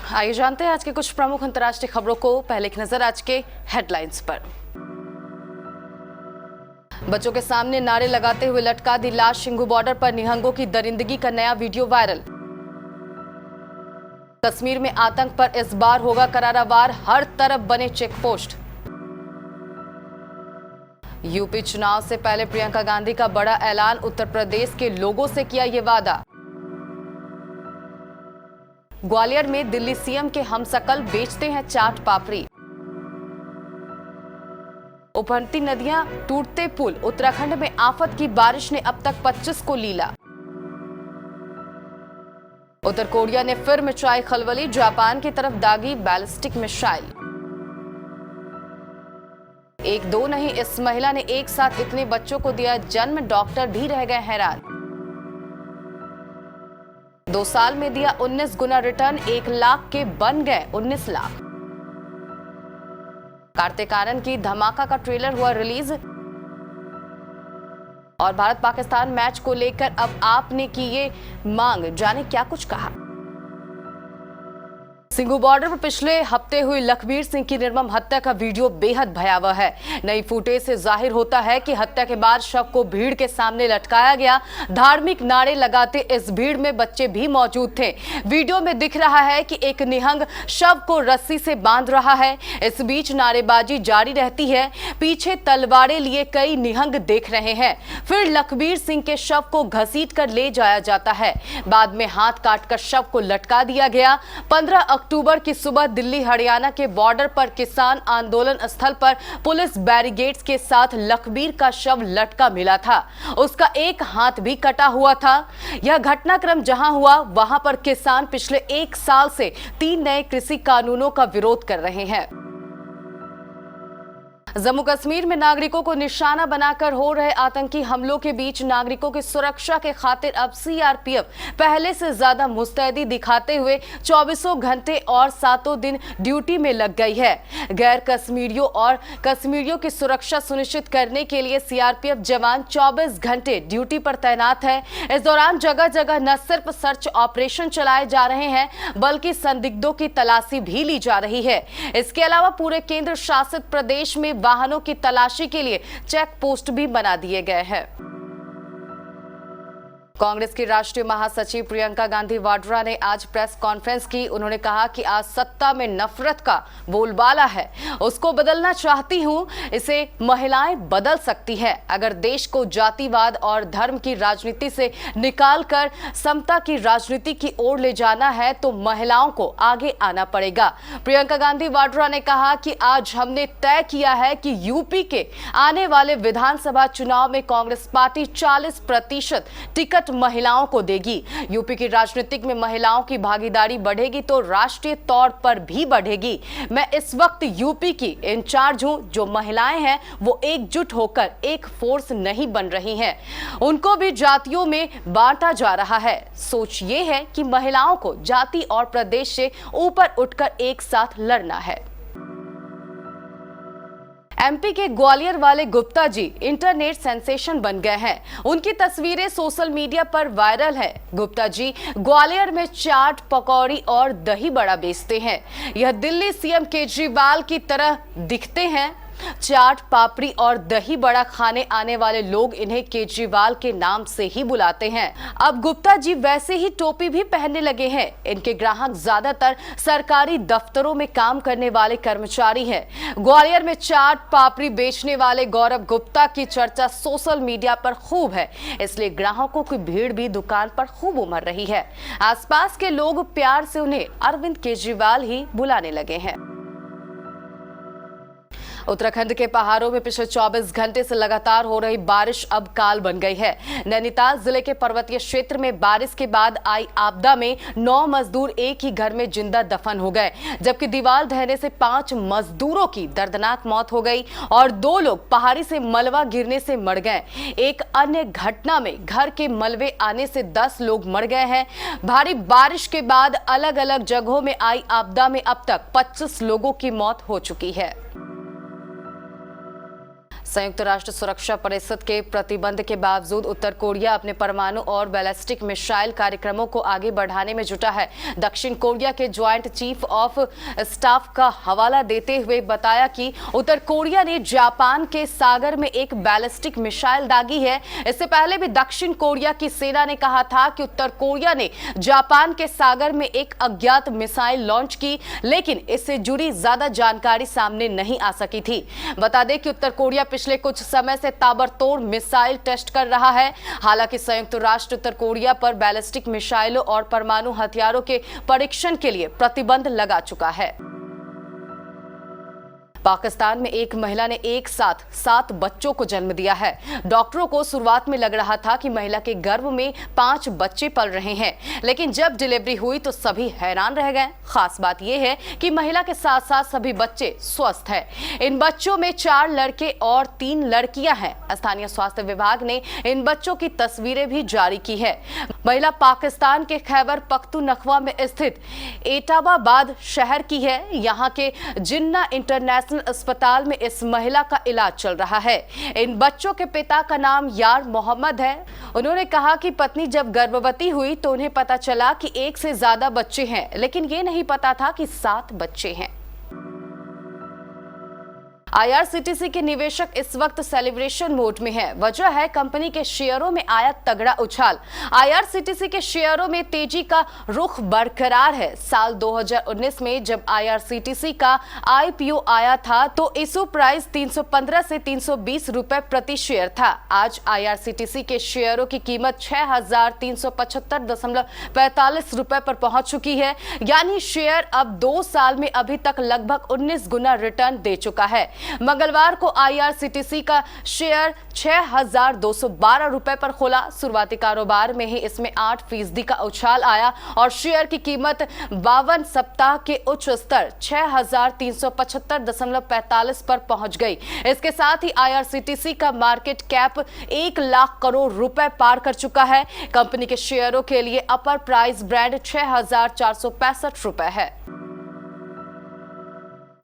आइए जानते हैं आज के कुछ प्रमुख अंतर्राष्ट्रीय खबरों को। पहले एक नजर आज के हेडलाइंस पर। बच्चों के सामने नारे लगाते हुए लटका दी लाश, सिंघू बॉर्डर पर निहंगों की दरिंदगी का नया वीडियो वायरल। कश्मीर में आतंक पर इस बार होगा करारा वार, हर तरफ बने चेक पोस्ट। यूपी चुनाव से पहले प्रियंका गांधी का बड़ा ऐलान, उत्तर प्रदेश के लोगों से किया ये वादा। ग्वालियर में दिल्ली सीएम के हमशक्ल बेचते हैं चाट पापड़ी। उफनती नदियां, टूटते पुल, उत्तराखंड में आफत की बारिश ने अब तक 25 को लीला। उत्तर कोरिया ने फिर मचाई खलबली, जापान की तरफ दागी बैलिस्टिक मिसाइल। एक दो नहीं, इस महिला ने एक साथ इतने बच्चों को दिया जन्म, डॉक्टर भी रह गए हैरान। 2 साल में दिया 19 गुना रिटर्न, 1 लाख के बन गए 19 लाख। कार्तिक आर्यन की धमाका का ट्रेलर हुआ रिलीज। और भारत पाकिस्तान मैच को लेकर अब आपने की ये मांग, जाने क्या कुछ कहा। सिंघू बॉर्डर पर पिछले हफ्ते हुई लखबीर सिंह की निर्मम हत्या का वीडियो बेहद भयावह है। नई फुटेज से जाहिर होता है कि हत्या के बाद शव को भीड़ के सामने लटकाया गया। धार्मिक नारे लगाते इस भीड़ में बच्चे भी मौजूद थे। वीडियो में दिख रहा है कि एक निहंग शव को रस्सी से बांध रहा है। इस बीच नारेबाजी जारी रहती है। पीछे तलवारें लिए कई निहंग देख रहे हैं। फिर लखबीर सिंह के शव को घसीट कर ले जाया जाता है। बाद में हाथ काटकर शव को लटका दिया गया। 15 अक्टूबर की सुबह दिल्ली हरियाणा के बॉर्डर पर किसान आंदोलन स्थल पर पुलिस बैरिकेड्स के साथ लखबीर का शव लटका मिला था। उसका एक हाथ भी कटा हुआ था। यह घटनाक्रम जहां हुआ वहां पर किसान पिछले 1 साल से 3 नए कृषि कानूनों का विरोध कर रहे हैं। जम्मू कश्मीर में नागरिकों को निशाना बनाकर हो रहे आतंकी हमलों के बीच नागरिकों की सुरक्षा के खातिर अब सीआरपीएफ पहले से ज्यादा मुस्तैदी दिखाते हुए 24 घंटे और 7 दिन ड्यूटी में लग गई है। गैर कश्मीरियों और कश्मीरियों की सुरक्षा सुनिश्चित करने के लिए सीआरपीएफ जवान 24 घंटे ड्यूटी पर तैनात है। इस दौरान जगह जगह न सिर्फ सर्च ऑपरेशन चलाए जा रहे हैं बल्कि संदिग्धों की तलाशी भी ली जा रही है। इसके अलावा पूरे केंद्र शासित प्रदेश में वाहनों की तलाशी के लिए चेक पोस्ट भी बना दिए गए हैं। कांग्रेस की राष्ट्रीय महासचिव प्रियंका गांधी वाड्रा ने आज प्रेस कॉन्फ्रेंस की। उन्होंने कहा कि आज सत्ता में नफरत का बोलबाला है, उसको बदलना चाहती हूं, इसे महिलाएं बदल सकती है। अगर देश को जातिवाद और धर्म की राजनीति से निकालकर समता की राजनीति की ओर ले जाना है तो महिलाओं को आगे आना पड़ेगा। प्रियंका गांधी वाड्रा ने कहा कि आज हमने तय किया है कि यूपी के आने वाले विधानसभा चुनाव में कांग्रेस पार्टी 40% टिकट महिलाओं को देगी। यूपी की राजनीतिक में महिलाओं की भागीदारी बढ़ेगी तो राष्ट्रीय तौर पर भी बढ़ेगी। मैं इस वक्त यूपी की इंचार्ज हूं। जो महिलाएं हैं वो एकजुट होकर एक फोर्स नहीं बन रही हैं, उनको भी जातियों में बांटा जा रहा है। सोच ये है कि महिलाओं को जाति और प्रदेश से ऊपर उठकर एक साथ लड़ना है। एमपी के ग्वालियर वाले गुप्ता जी इंटरनेट सेंसेशन बन गए हैं। उनकी तस्वीरें सोशल मीडिया पर वायरल है। गुप्ता जी ग्वालियर में चाट, पकौड़ी और दही बड़ा बेचते हैं। यह दिल्ली सीएम केजरीवाल की तरह दिखते हैं। चाट, पापड़ी और दही बड़ा खाने आने वाले लोग इन्हें केजरीवाल के नाम से ही बुलाते हैं। अब गुप्ता जी वैसे ही टोपी भी पहनने लगे हैं। इनके ग्राहक ज्यादातर सरकारी दफ्तरों में काम करने वाले कर्मचारी हैं। ग्वालियर में चाट, पापड़ी बेचने वाले गौरव गुप्ता की चर्चा सोशल मीडिया पर खूब है, इसलिए ग्राहकों की भीड़ भी दुकान पर खूब उमड़ रही है। आसपास के लोग प्यार से उन्हें अरविंद केजरीवाल ही बुलाने लगे हैं। उत्तराखंड के पहाड़ों में पिछले 24 घंटे से लगातार हो रही बारिश अब काल बन गई है। नैनीताल जिले के पर्वतीय क्षेत्र में बारिश के बाद आई आपदा में 9 मजदूर एक ही घर में जिंदा दफन हो गए, जबकि दीवार ढहने से 5 मजदूरों की दर्दनाक मौत हो गई और 2 लोग पहाड़ी से मलबा गिरने से मर गए। एक अन्य घटना में घर के मलबे आने से 10 लोग मर गए हैं। भारी बारिश के बाद अलग अलग जगहों में आई आपदा में अब तक 25 लोगों की मौत हो चुकी है। संयुक्त राष्ट्र सुरक्षा परिषद के प्रतिबंध के बावजूद उत्तर कोरिया अपने परमाणु और बैलिस्टिक मिसाइल कार्यक्रमों को आगे बढ़ाने में जुटा है। दक्षिण कोरिया के ज्वाइंट चीफ ऑफ स्टाफ का हवाला देते हुए बताया कि उत्तर कोरिया ने जापान के सागर में एक बैलिस्टिक मिसाइल दागी है। इससे पहले भी दक्षिण कोरिया की सेना ने कहा था कि उत्तर कोरिया ने जापान के सागर में एक अज्ञात मिसाइल लॉन्च की, लेकिन इससे जुड़ी ज्यादा जानकारी सामने नहीं आ सकी थी। बता दें कि उत्तर कोरिया पिछले कुछ समय से ताबड़तोड़ मिसाइल टेस्ट कर रहा है। हालांकि संयुक्त राष्ट्र उत्तर कोरिया पर बैलिस्टिक मिसाइलों और परमाणु हथियारों के परीक्षण के लिए प्रतिबंध लगा चुका है। पाकिस्तान में एक महिला ने एक साथ 7 बच्चों को जन्म दिया है। डॉक्टरों को शुरुआत में लग रहा था कि महिला के गर्भ में 5 बच्चे पल रहे हैं, लेकिन जब डिलीवरी हुई तो सभी हैरान रह गए। खास बात यह है कि महिला के साथ साथ सभी बच्चे स्वस्थ हैं। इन बच्चों में 4 लड़के और 3 लड़कियां हैं। स्थानीय स्वास्थ्य विभाग ने इन बच्चों की तस्वीरें भी जारी की है। महिला पाकिस्तान के खैबर पख्तूनख्वा में स्थित एटाबाद शहर की है। यहाँ के जिन्ना इंटरनेशनल अस्पताल में इस महिला का इलाज चल रहा है। इन बच्चों के पिता का नाम यार मोहम्मद है। उन्होंने कहा कि पत्नी जब गर्भवती हुई तो उन्हें पता चला कि 1 से ज्यादा बच्चे हैं, लेकिन ये नहीं पता था कि 7 बच्चे हैं। आईआरसीटीसी के निवेशक इस वक्त सेलिब्रेशन मोड में हैं। वजह है कंपनी के शेयरों में आया तगड़ा उछाल। आईआरसीटीसी के शेयरों में तेजी का रुख बरकरार है। साल 2019 में जब आईआरसीटीसी का आईपीओ आया था तो इशू प्राइस 315 से 320 रुपए प्रति शेयर था। आज आईआरसीटीसी के शेयरों की कीमत 6375.45 रुपए पर पहुंच चुकी है। यानी शेयर अब 2 साल में अभी तक लगभग 19 गुना रिटर्न दे चुका है। मंगलवार को आईआरसीटीसी का शेयर 6212 रुपए पर खुला। शुरुआती कारोबार में ही इसमें 8% का उछाल आया और शेयर की कीमत 52 सप्ताह के उच्च स्तर 6375.45 पर पहुंच गई। इसके साथ ही आईआरसीटीसी का मार्केट कैप 1 लाख करोड़ रुपए पार कर चुका है। कंपनी के शेयरों के लिए अपर प्राइस ब्रांड 6465 रुपए है।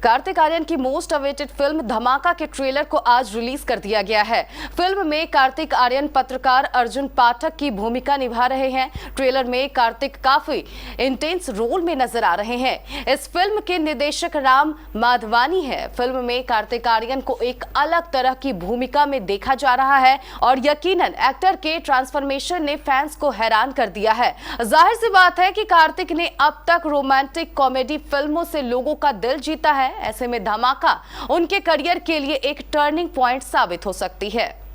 कार्तिक आर्यन की मोस्ट अवेटेड फिल्म धमाका के ट्रेलर को आज रिलीज कर दिया गया है। फिल्म में कार्तिक आर्यन पत्रकार अर्जुन पाठक की भूमिका निभा रहे हैं। ट्रेलर में कार्तिक काफी इंटेंस रोल में नजर आ रहे हैं। इस फिल्म के निर्देशक राम माधवानी है। फिल्म में कार्तिक आर्यन को एक अलग तरह की भूमिका में देखा जा रहा है और यकीनन एक्टर के ट्रांसफॉर्मेशन ने फैंस को हैरान कर दिया है। जाहिर सी बात है कि कार्तिक ने अब तक रोमांटिक कॉमेडी फिल्मों से लोगों का दिल जीता है। ऐसे में धमाका उनके करियर के लिए एक टर्निंग पॉइंट साबित हो सकती है।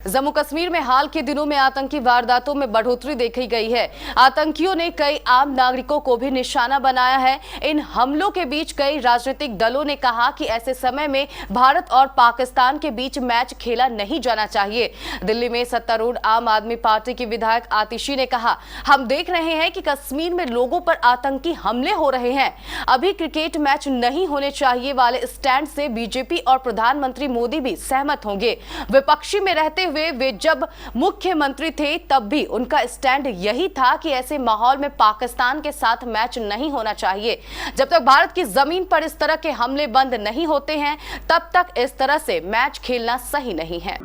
जम्मू कश्मीर में हाल के दिनों में आतंकी वारदातों में बढ़ोतरी देखी गई है। आतंकियों ने कई आम नागरिकों को भी निशाना बनाया है। इन हमलों के बीच कई राजनीतिक दलों ने कहा कि ऐसे समय में भारत और पाकिस्तान के बीच मैच खेला नहीं जाना चाहिए। दिल्ली में सत्तारूढ़ आम आदमी पार्टी की विधायक आतिशी ने कहा, हम देख रहे हैं कि कश्मीर में लोगों पर आतंकी हमले हो रहे हैं। अभी क्रिकेट मैच नहीं होने चाहिए वाले स्टैंड से बीजेपी और प्रधानमंत्री मोदी भी सहमत होंगे। विपक्षी में रहते हुए वे जब मुख्यमंत्री थे तब भी उनका स्टैंड यही था कि ऐसे माहौल में पाकिस्तान के साथ मैच नहीं होना चाहिए। जब तक भारत की जमीन पर इस तरह के हमले बंद नहीं होते हैं तब तक इस तरह से मैच खेलना सही नहीं है।